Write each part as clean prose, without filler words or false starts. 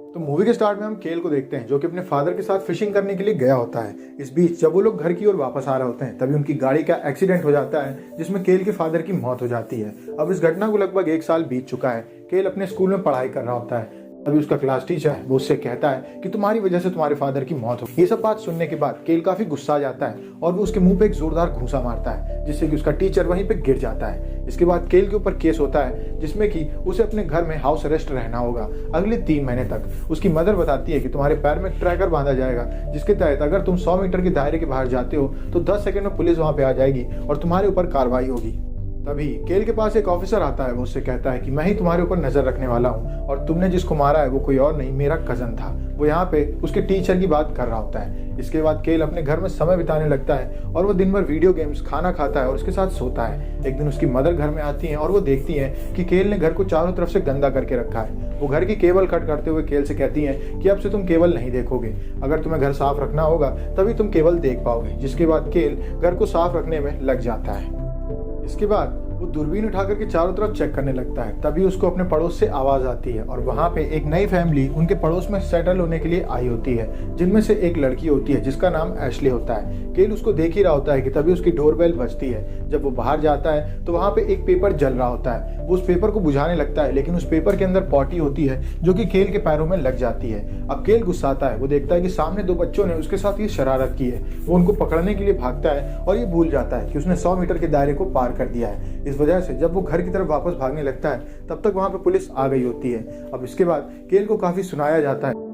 तो मूवी के स्टार्ट में हम केल को देखते हैं जो कि अपने फादर के साथ फिशिंग करने के लिए गया होता है। इस बीच जब वो लोग घर की ओर वापस आ रहे होते हैं तभी उनकी गाड़ी का एक्सीडेंट हो जाता है जिसमें केल के फादर की मौत हो जाती है। अब इस घटना को लगभग 1 साल बीत चुका है। केल अपने स्कूल में पढ़ाई कर रहा होता है। अभी उसका क्लास टीचर है वो उससे कहता है कि तुम्हारी वजह से तुम्हारे फादर की मौत हो। ये सब बात सुनने के बाद केल काफी गुस्सा आ जाता है और वो उसके मुंह पे एक जोरदार घूंसा मारता है जिससे कि उसका टीचर वहीं पे गिर जाता है। इसके बाद केल के ऊपर केस होता है जिसमें कि उसे अपने घर में हाउस अरेस्ट रहना होगा अगले 3 महीने तक। उसकी मदर बताती है कि तुम्हारे पैर में ट्रैकर बांधा जाएगा जिसके तहत अगर तुम 100 मीटर के दायरे के बाहर जाते हो तो 10 सेकंड में पुलिस वहां पे आ जाएगी और तुम्हारे ऊपर कार्रवाई होगी। तभी केल के पास एक ऑफिसर आता है। वो उससे कहता है कि मैं ही तुम्हारे ऊपर नजर रखने वाला हूँ और तुमने जिसको मारा है वो कोई और नहीं मेरा कजन था। वो यहाँ पे उसके टीचर की बात कर रहा होता है। इसके बाद केल अपने घर में समय बिताने लगता है और वो दिन भर वीडियो गेम्स खाना खाता है और उसके साथ सोता है। एक दिन उसकी मदर घर में आती है और वो देखती है कि केल ने घर को चारों तरफ से गंदा करके रखा है। वो घर की केबल कट करते हुए केल से कहती है कि अब से तुम केबल नहीं देखोगे, अगर तुम्हें घर साफ रखना होगा तभी तुम केबल देख पाओगे। जिसके बाद केल घर को साफ रखने में लग जाता है। इसके बाद वो दूरबीन उठा करके चारों तरफ चेक करने लगता है। तभी उसको अपने पड़ोस से आवाज आती है और वहाँ पे एक नई फैमिली उनके पड़ोस में सेटल होने के लिए आई होती है जिनमें से एक लड़की होती है जिसका नाम एशली होता है। केल उसको देख ही रहा होता है कि तभी उसकी डोरबेल बजती है। जब वो बाहर जाता है तो वहाँ पे एक पेपर जल रहा होता है। वो उस पेपर को बुझाने लगता है लेकिन उस पेपर के अंदर पॉटी होती है जो कि केल के पैरों में लग जाती है। अब केल गुस्साता है। वो देखता है कि सामने 2 बच्चों ने उसके साथ ये शरारत की है। वो उनको पकड़ने के लिए भागता है और ये भूल जाता है कि उसने 100 मीटर के दायरे को पार कर दिया है। इस वजह से जब वो घर की तरफ वापस भागने लगता है तब तक वहां पे पुलिस आ गई होती है। अब इसके बाद केल को काफी सुनाया जाता है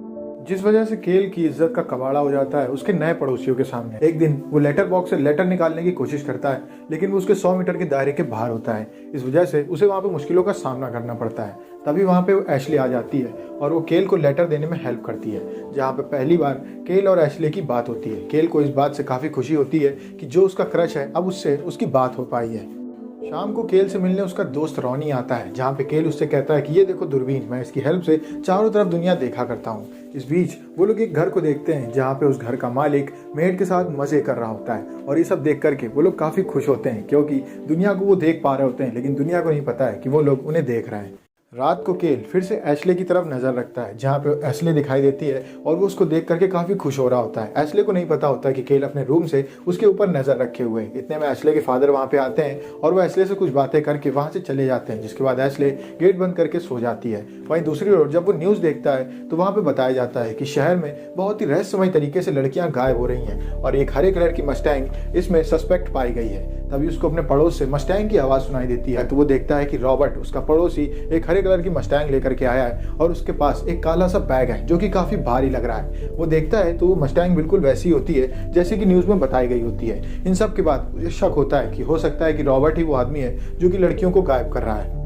जिस वजह से केल की इज्जत का कबाड़ा हो जाता है उसके नए पड़ोसियों के सामने। एक दिन वो लेटर बॉक्स से लेटर निकालने की कोशिश करता है लेकिन वो उसके 100 मीटर के दायरे के बाहर होता है। इस वजह से उसे वहां पे मुश्किलों का सामना करना पड़ता है। तभी वहां पे एशली आ जाती है और वो केल को लेटर देने में हेल्प करती है जहाँ पे पहली बार केल और एशली की बात होती है। केल को इस बात से काफी खुशी होती है कि जो उसका क्रश है अब उससे उसकी बात हो पाई है। शाम को केल से मिलने उसका दोस्त रॉनी आता है जहाँ पे केल उससे कहता है कि ये देखो दूरबीन, मैं इसकी हेल्प से चारों तरफ दुनिया देखा करता हूँ। इस बीच वो लोग एक घर को देखते हैं जहाँ पे उस घर का मालिक मेड के साथ मजे कर रहा होता है और ये सब देख करके वो लोग काफी खुश होते हैं क्योंकि दुनिया को वो देख पा रहे होते हैं लेकिन दुनिया को नहीं पता है कि वो लोग उन्हें देख रहे हैं। रात को केल फिर से एशले की तरफ नजर रखता है जहाँ पे एशले दिखाई देती है और वो उसको देख करके काफी खुश हो रहा होता है। एशले को नहीं पता होता कि केल अपने रूम से उसके ऊपर नजर रखे हुए हैं। इतने में एशले के फादर वहाँ पे आते हैं और वो एशले से कुछ बातें करके वहाँ से चले जाते हैं। जिसके बाद एशले गेट बंद करके सो जाती है। वहीं दूसरी ओर जब वो न्यूज देखता है तो वहाँ पे बताया जाता है कि शहर में बहुत ही रहस्यमय तरीके से लड़कियां गायब हो रही हैं और एक हरे कलर की मस्टैंग इसमें सस्पेक्ट पाई गई है। तभी उसको अपने पड़ोस से मस्टैंग की आवाज सुनाई देती है तो वो देखता है कि रॉबर्ट उसका पड़ोसी एक हरे कलर की मस्टैंग लेकर के आया है और उसके पास एक काला सा बैग है जो कि काफी भारी लग रहा है। वो देखता है तो वो मस्टैंग बिल्कुल वैसी होती है जैसे कि न्यूज में बताई गई होती है। इन सब के बाद मुझे शक होता है कि हो सकता है कि रॉबर्ट ही वो आदमी है जो कि लड़कियों को गायब कर रहा है।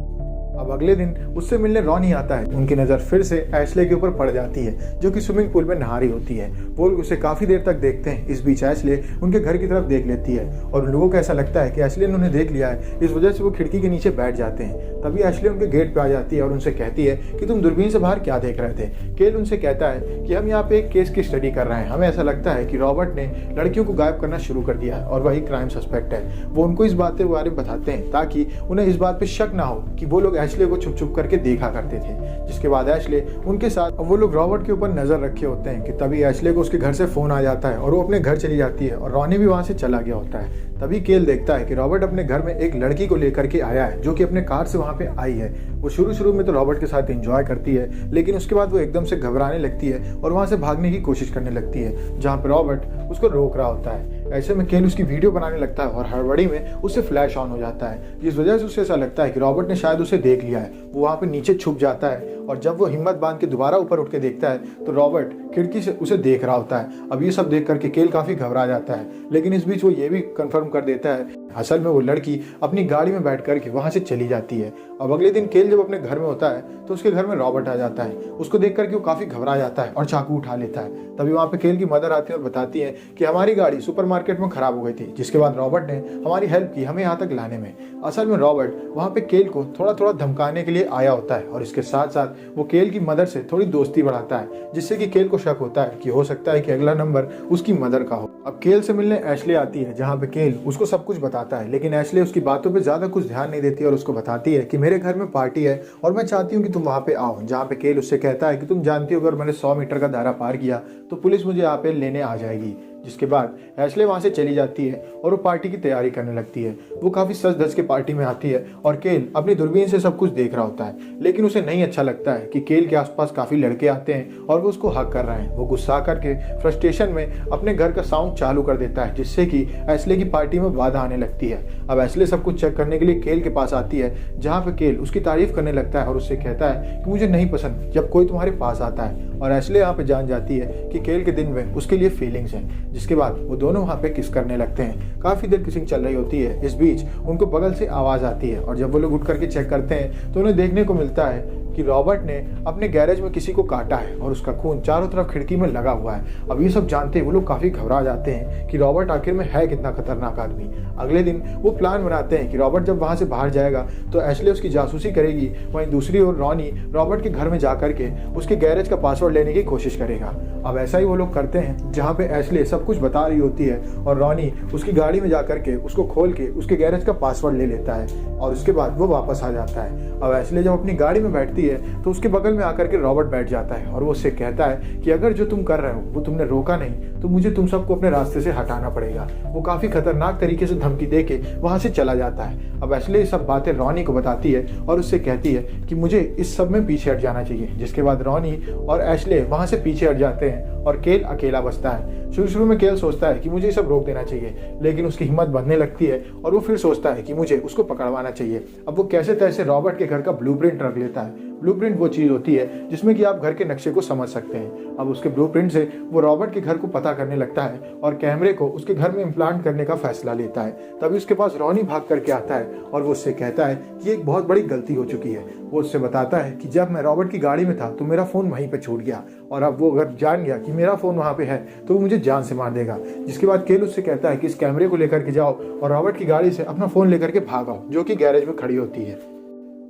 अब अगले दिन उससे मिलने रॉनी आता है। उनकी नजर फिर से एशले के ऊपर पड़ जाती है जो कि स्विमिंग पूल में नहा रही होती है। वो लोग उसे काफी देर तक देखते हैं। इस बीच एशले उनके घर की तरफ देख लेती है और उन लोगों को ऐसा लगता है कि एशले ने उन्हें देख लिया है। इस वजह से वो खिड़की के नीचे बैठ जाते हैं। तभी एशले उनके गेट पे आ जाती है और उनसे कहती है कि तुम दूरबीन से बाहर क्या देख रहे थे। केल उनसे कहता है कि हम यहाँ पे एक केस की स्टडी कर रहे हैं। हमें ऐसा लगता है कि रॉबर्ट ने लड़कियों को गायब करना शुरू कर दिया है और वही क्राइम सस्पेक्ट है। वो उनको इस बात के बारे में बताते हैं ताकि उन्हें इस बात पे शक ना हो कि वो लोग एशले को छुप छुप करके देखा करते थे। जिसके बाद एशले उनके साथ वो लोग रॉबर्ट के ऊपर नजर रखे होते हैं कि तभी एशले को उसके घर से फोन आ जाता है और वो अपने घर चली जाती है और रॉनी भी वहां से चला गया होता है। तभी केल देखता है कि रॉबर्ट अपने घर में एक लड़की को लेकर के आया है जो कि अपने कार से वहां पे आई है। वो शुरू में तो रॉबर्ट के साथ एंजॉय करती है लेकिन उसके बाद वो एकदम से घबराने लगती है और वहां से भागने की कोशिश करने लगती है जहां पे रॉबर्ट उसको रोक रहा होता है। ऐसे में केल उसकी वीडियो बनाने लगता है और हड़बड़ी में उससे फ्लैश ऑन हो जाता है जिस वजह से उसे ऐसा लगता है कि रॉबर्ट ने शायद उसे देख लिया है। वो वहां पे नीचे छुप जाता है और जब वो हिम्मत बांध के दोबारा ऊपर उठ के देखता है तो रॉबर्ट खिड़की से उसे देख रहा होता है। अब ये सब देख करके केल काफी घबरा जाता है लेकिन इस बीच वो ये भी कंफर्म कर देता है असल में वो लड़की अपनी गाड़ी में बैठ करके वहां से चली जाती है। अब अगले दिन केल जब अपने घर में होता है तो उसके घर में रॉबर्ट आ जाता है। उसको देख करके वो काफी घबरा जाता है और चाकू उठा लेता है। तभी वहां पे केल की मदर आती है और बताती है कि हमारी गाड़ी सुपरमार्केट में खराब हो गई थी। जिसके बाद रॉबर्ट ने हमारी हेल्प की हमें यहाँ तक लाने में। असल में रॉबर्ट वहां पे केल को थोड़ा थोड़ा धमकाने के लिए आया होता है और इसके साथ साथ वो केल की मदर से थोड़ी दोस्ती बढ़ाता है जिससे कि केल को शक होता है कि हो सकता है कि अगला नंबर उसकी मदर का हो। अब केल से मिलने एशले आती है जहाँ पे केल उसको सब कुछ बता बताता है, लेकिन एशले उसकी बातों पे ज़्यादा कुछ ध्यान नहीं देती और उसको बताती है कि मेरे घर में पार्टी है और मैं चाहती हूँ कि तुम वहाँ पे आओ। जहाँ पे केल उससे कहता है कि तुम जानती हो अगर मैंने 100 मीटर का दायरा पार किया तो पुलिस मुझे यहाँ पे लेने आ जाएगी। जिसके बाद एशले वहाँ से चली जाती है और वो पार्टी की तैयारी करने लगती है। वो काफ़ी सज धज के पार्टी में आती है और केल अपनी दूरबीन से सब कुछ देख रहा होता है, लेकिन उसे नहीं अच्छा लगता है कि केल के आसपास काफ़ी लड़के आते हैं और वो उसको हक कर रहे हैं। वो गुस्सा करके फ्रस्ट्रेशन में अपने घर का साउंड चालू कर देता है, जिससे कि एशले की पार्टी में बाधा आने लगती है। अब एशले सब कुछ चेक करने के लिए केल के पास आती है, जहाँ पे केल उसकी तारीफ करने लगता है और उससे कहता है कि मुझे नहीं पसंद जब कोई तुम्हारे पास आता है। और एशले यहाँ पे जान जाती है कि केल के दिन में उसके लिए फीलिंग्स हैं। जिसके बाद वो दोनों वहाँ पे किस करने लगते हैं। काफ़ी देर किसिंग चल रही होती है। इस बीच उनको बगल से आवाज़ आती है और जब वो लोग उठ करके चेक करते हैं तो उन्हें देखने को मिलता है कि रॉबर्ट ने अपने गैरेज में किसी को काटा है और उसका खून चारों तरफ खिड़की में लगा हुआ है। अब ये सब जानते वो लोग काफ़ी घबरा जाते हैं कि रॉबर्ट आखिर में है कितना खतरनाक आदमी। अगले दिन वो प्लान बनाते हैं कि रॉबर्ट जब वहाँ से बाहर जाएगा तो एशले उसकी जासूसी करेगी, वहीं दूसरी ओर रॉनी रॉबर्ट के घर में जा करके उसके गैरेज का पासवर्ड लेने की कोशिश करेगा। अब ऐसा ही वो लोग करते हैं, जहाँ पे एशले सब कुछ बता रही होती है और रॉनी उसकी गाड़ी में जा करके उसको खोल के उसके गैरेज का पासवर्ड ले लेता है और उसके बाद वो वापस आ जाता है। अब एशले जब अपनी गाड़ी में बैठती है तो उसके बगल में आकर के रॉबर्ट बैठ जाता है और वो उससे कहता है कि अगर जो तुम कर रहे हो वो तुमने रोका नहीं तो मुझे तुम सबको अपने रास्ते से हटाना पड़ेगा। वो काफ़ी खतरनाक तरीके से धमकी दे के वहाँ से चला जाता है। अब एशले ये सब बातें रॉनी को बताती है और उससे कहती है कि मुझे इस सब में पीछे हट जाना चाहिए। जिसके बाद रॉनी और एशले वहाँ से पीछे हट जाते हैं और केल अकेला बचता है। शुरू में केल सोचता है कि मुझे ये सब रोक देना चाहिए, लेकिन उसकी हिम्मत बढ़ने लगती है और वो फिर सोचता है कि मुझे उसको पकड़वाना चाहिए। अब वो कैसे तैसे रॉबर्ट के घर का ब्लूप्रिंट रख लेता है। ब्लूप्रिंट वो चीज़ होती है जिसमें कि आप घर के नक्शे को समझ सकते हैं। अब उसके ब्लूप्रिंट से वो रॉबर्ट के घर को पता करने लगता है और कैमरे को उसके घर में इम्प्लांट करने का फैसला लेता है। तभी उसके पास रॉनी भाग करके आता है और वो उससे कहता है कि एक बहुत बड़ी गलती हो चुकी है। वो उससे बताता है कि जब मैं रॉबर्ट की गाड़ी में था तो मेरा फ़ोन वहीं पे छूट गया और अब वो अगर जान गया कि मेरा फ़ोन वहाँ पे है तो वो मुझे जान से मार देगा। जिसके बाद केल उससे कहता है कि इस कैमरे को लेकर के जाओ और रॉबर्ट की गाड़ी से अपना फ़ोन लेकर के भाग आओ, जो कि गैरेज में खड़ी होती है।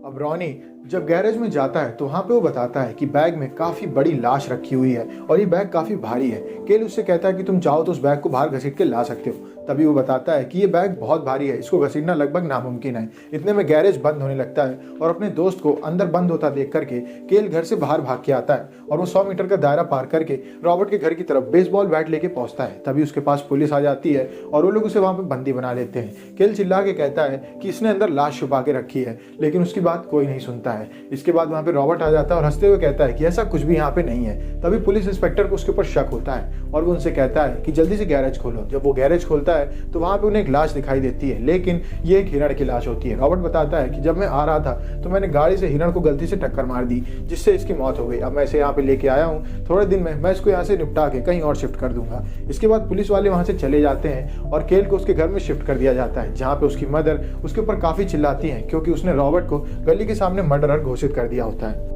अब रॉनी जब गैरेज में जाता है तो वहाँ पे वो बताता है कि बैग में काफ़ी बड़ी लाश रखी हुई है और ये बैग काफ़ी भारी है। केल उससे कहता है कि तुम चाहो तो उस बैग को बाहर घसीट के ला सकते हो। तभी वो बताता है कि ये बैग बहुत भारी है, इसको घसीटना लगभग नामुमकिन है। इतने में गैरेज बंद होने लगता है और अपने दोस्त को अंदर बंद होता देख करके केल घर से बाहर भाग के आता है और वो 100 मीटर का दायरा पार करके रॉबर्ट के घर की तरफ बेसबॉल बैट लेके पहुंचता है। तभी उसके पास पुलिस आ जाती है और वो लोग उसे वहाँ पे बंदी बना लेते हैं। केल चिल्ला के कहता है कि इसने अंदर लाश छुपा के रखी है, लेकिन उसकी बात कोई नहीं सुनता है। इसके बाद वहाँ पे रॉबर्ट आ जाता है और हंसते हुए कहता है कि ऐसा कुछ भी यहाँ पे नहीं है। तभी पुलिस इंस्पेक्टर को उसके ऊपर शक होता है और वो उनसे कहता है कि जल्दी से गैरेज खोलो। जब वो गैरेज खोलता है तो वहाँ पे उन्हें एक लाश दिखाई देती है, लेकिन ये एक हिरण की लाश होती है। रॉबर्ट बताता है कि जब मैं आ रहा था तो मैंने गाड़ी से हिरण को गलती से टक्कर मार दी, जिससे इसकी मौत हो गई। अब मैं इसे यहाँ पे लेके आया हूँ, थोड़े दिन में मैं इसको यहाँ से निपटा के कहीं और शिफ्ट कर दूंगा। इसके बाद पुलिस वाले वहाँ से चले जाते हैं और केल को उसके घर में शिफ्ट कर दिया जाता है, जहाँ पे उसकी मदर उसके ऊपर काफ़ी चिल्लाती हैं क्योंकि उसने रॉबर्ट को गली के सामने मर्डरर घोषित कर दिया होता है।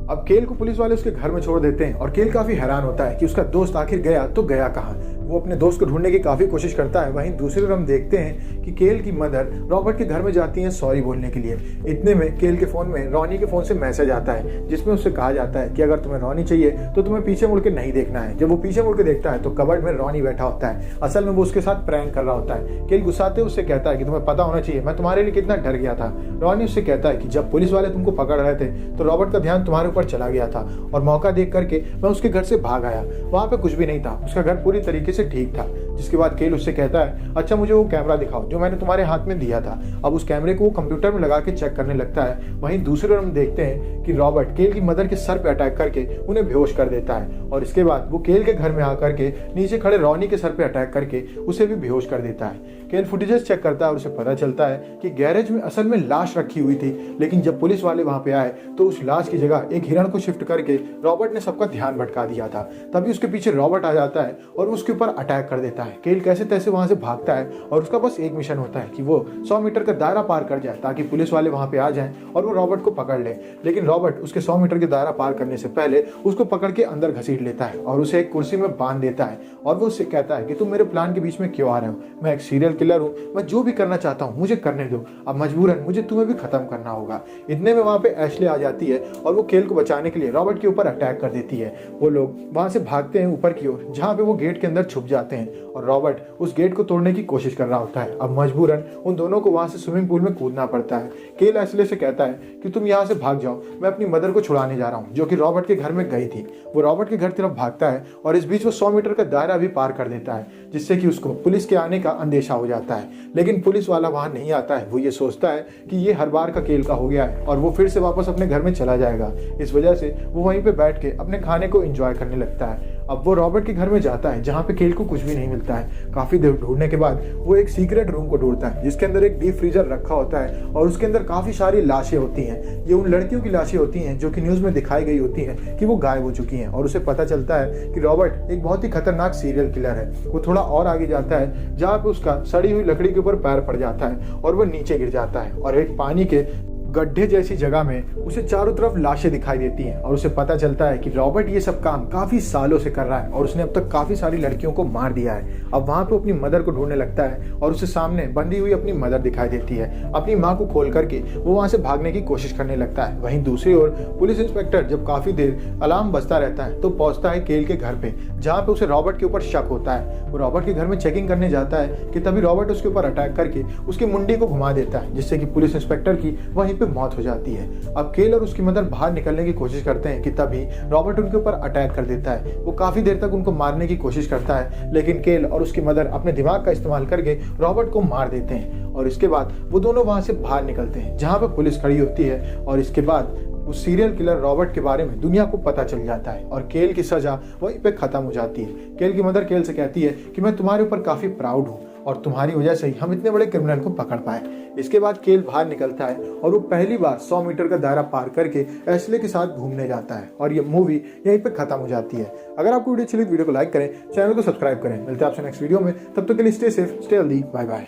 अब केल को पुलिस वाले उसके घर में छोड़ देते हैं और केल काफ़ी हैरान होता है कि उसका दोस्त आखिर गया तो गया कहाँ। वो अपने दोस्त को ढूंढने की काफ़ी कोशिश करता है। वहीं दूसरी तरफ हम देखते हैं कि केल की मदर रॉबर्ट के घर में जाती हैं सॉरी बोलने के लिए। इतने में केल के फ़ोन में रॉनी के फ़ोन से मैसेज आता है, जिसमें उससे कहा जाता है कि अगर तुम्हें रॉनी चाहिए तो तुम्हें पीछे मुड़ के नहीं देखना है। जब वो पीछे मुड़ के देखता है तो कबर्ड में रॉनी बैठा होता है। असल में वो उसके साथ प्रैंक कर रहा होता है। केल गुस्साते उससे कहता है कि तुम्हें पता होना चाहिए मैं तुम्हारे लिए कितना डर गया था। रॉनी उससे कहता है कि जब पुलिस वाले तुमको पकड़ रहे थे तो रॉबर्ट का ध्यान तुम्हारे ऊपर चला गया था और मौका देख करके मैं उसके घर से भाग आया। वहाँ पे कुछ भी नहीं था, उसका घर पूरी तरीके से ठीक था। जिसके बाद केल उससे कहता है अच्छा मुझे वो कैमरा दिखाओ जो मैंने तुम्हारे हाथ में दिया था। अब उस कैमरे को वो कंप्यूटर में लगा के चेक करने लगता है। वहीं दूसरी ओर हम देखते हैं कि रॉबर्ट केल की मदर के सर पे अटैक करके उन्हें बेहोश कर देता है और इसके बाद वो केल के घर में आकर के नीचे खड़े रॉनी के सर पे अटैक करके उसे भी बेहोश कर देता है। केल फुटेजेस चेक करता है और उसे पता चलता है कि गैरेज में असल में लाश रखी हुई थी, लेकिन जब पुलिस वाले वहां पे आए तो उस लाश की जगह एक हिरण को शिफ्ट करके रॉबर्ट ने सबका ध्यान भटका दिया था। तभी उसके पीछे रॉबर्ट आ जाता है और उसके ऊपर अटैक कर देता है। केल कैसे तैसे वहां से भागता है और उसका बस एक मिशन होता है कि वो 100 मीटर का दायरा पार कर जाए ताकि पुलिस वाले वहां पे आ जाएं और वो रॉबर्ट को पकड़ ले। लेकिन रॉबर्ट उसके 100 मीटर के दायरा पार करने से पहले उसको पकड़ के अंदर घसीट घसीट लेता है और उसे एक कुर्सी में बांध देता है और वो उससे कहता है कि तुम मेरे प्लान के बीच में क्यों आ रहे हो, मैं एक सीरियल किलर हूँ, मैं जो भी करना चाहता हूँ मुझे करने दो, अब मजबूरन मुझे तुम्हें भी खत्म करना होगा। इतने में वहाँ पे एशले आ जाती है और वो केल को बचाने के लिए रॉबर्ट के ऊपर अटैक कर देती है। वो लोग वहाँ से भागते हैं ऊपर की ओर, जहाँ पे वो गेट के अंदर छुप जाते हैं और रॉबर्ट उस गेट को तोड़ने की कोशिश कर रहा होता है। अब मजबूरन उन दोनों को वहाँ से स्विमिंग पूल में कूदना पड़ता है। केल एशले से कहता है कि तुम यहाँ से भाग जाओ, मैं अपनी मदर को छुड़ाने जा रहा हूँ जो कि रॉबर्ट के घर में गई थी। वो रॉबर्ट के घर तरफ भागता है और इस बीच वो 100 मीटर का दायरा भी पार कर देता है, जिससे कि उसको पुलिस के आने का अंदेशा हो जाता है। लेकिन पुलिस वाला वहां नहीं आता है। वो ये सोचता है कि ये हर बार का केल का हो गया है और वो फिर से वापस अपने घर में चला जाएगा। इस वजह से वो वहीं पे बैठ के अपने खाने को एंजॉय करने लगता है। अब वो रॉबर्ट के घर में जाता है जहाँ पे केल को कुछ भी नहीं मिलता है। काफी देर ढूंढने के बाद वो एक सीक्रेट रूम को ढूंढता है जिसके अंदर एक डीप फ्रीजर रखा होता है और उसके अंदर काफी सारी लाशें होती हैं। ये उन लड़कियों की लाशें होती हैं जो कि न्यूज में दिखाई गई होती हैं कि वो गायब हो चुकी हैं और उसे पता चलता है कि रॉबर्ट एक बहुत ही खतरनाक सीरियल किलर है। वो थोड़ा और आगे जाता है जहाँ पे उसका सड़ी हुई लकड़ी के ऊपर पैर पड़ जाता है और वो नीचे गिर जाता है और एक पानी के गड्ढे जैसी जगह में उसे चारों तरफ लाशें दिखाई देती हैं और उसे पता चलता है कि रॉबर्ट ये सब काम काफी सालों से कर रहा है और उसने अब तक काफी सारी लड़कियों को मार दिया है। अब वहां पे अपनी मदर को ढूंढने लगता है और उसे सामने बंधी हुई अपनी मदर दिखाई देती है। अपनी माँ को खोल करके वो वहां से भागने की कोशिश करने लगता है। वहीं दूसरी ओर पुलिस इंस्पेक्टर जब काफी देर अलार्म बजता रहता है तो पहुंचता है केल के घर पे, जहाँ पे उसे रॉबर्ट के ऊपर शक होता है। वो रॉबर्ट के घर में चेकिंग करने जाता है कि तभी रॉबर्ट उसके ऊपर अटैक करके उसकी मुंडी को घुमा देता है, जिससे कि पुलिस इंस्पेक्टर की वहीं पे मौत हो जाती है। अब केल और उसकी मदर बाहर निकलने की कोशिश करते हैं कि तभी रॉबर्ट उनके ऊपर अटैक कर देता है। वो काफी देर तक उनको मारने की कोशिश करता है, लेकिन केल और उसकी मदर अपने दिमाग का इस्तेमाल करके रॉबर्ट को मार देते हैं और इसके बाद वो दोनों वहां से बाहर निकलते हैं जहां पर पुलिस खड़ी होती है। और इसके बाद उस सीरियल किलर रॉबर्ट के बारे में दुनिया को पता चल जाता है और केल की सजा वहीं पे खत्म हो जाती है। केल की मदर केल से कहती है कि मैं तुम्हारे ऊपर काफी प्राउड हूँ और तुम्हारी वजह से ही हम इतने बड़े क्रिमिनल को पकड़ पाए। इसके बाद केल बाहर निकलता है और वो पहली बार 100 मीटर का दायरा पार करके एशले के साथ घूमने जाता है और ये मूवी यहीं पे खत्म हो जाती है। अगर आपको वीडियो अच्छी लगी वीडियो को लाइक करें, चैनल को सब्सक्राइब करें। मिलते हैं आपसे नेक्स्ट वीडियो में, तब तक के लिए stay safe, stay healthy, bye bye.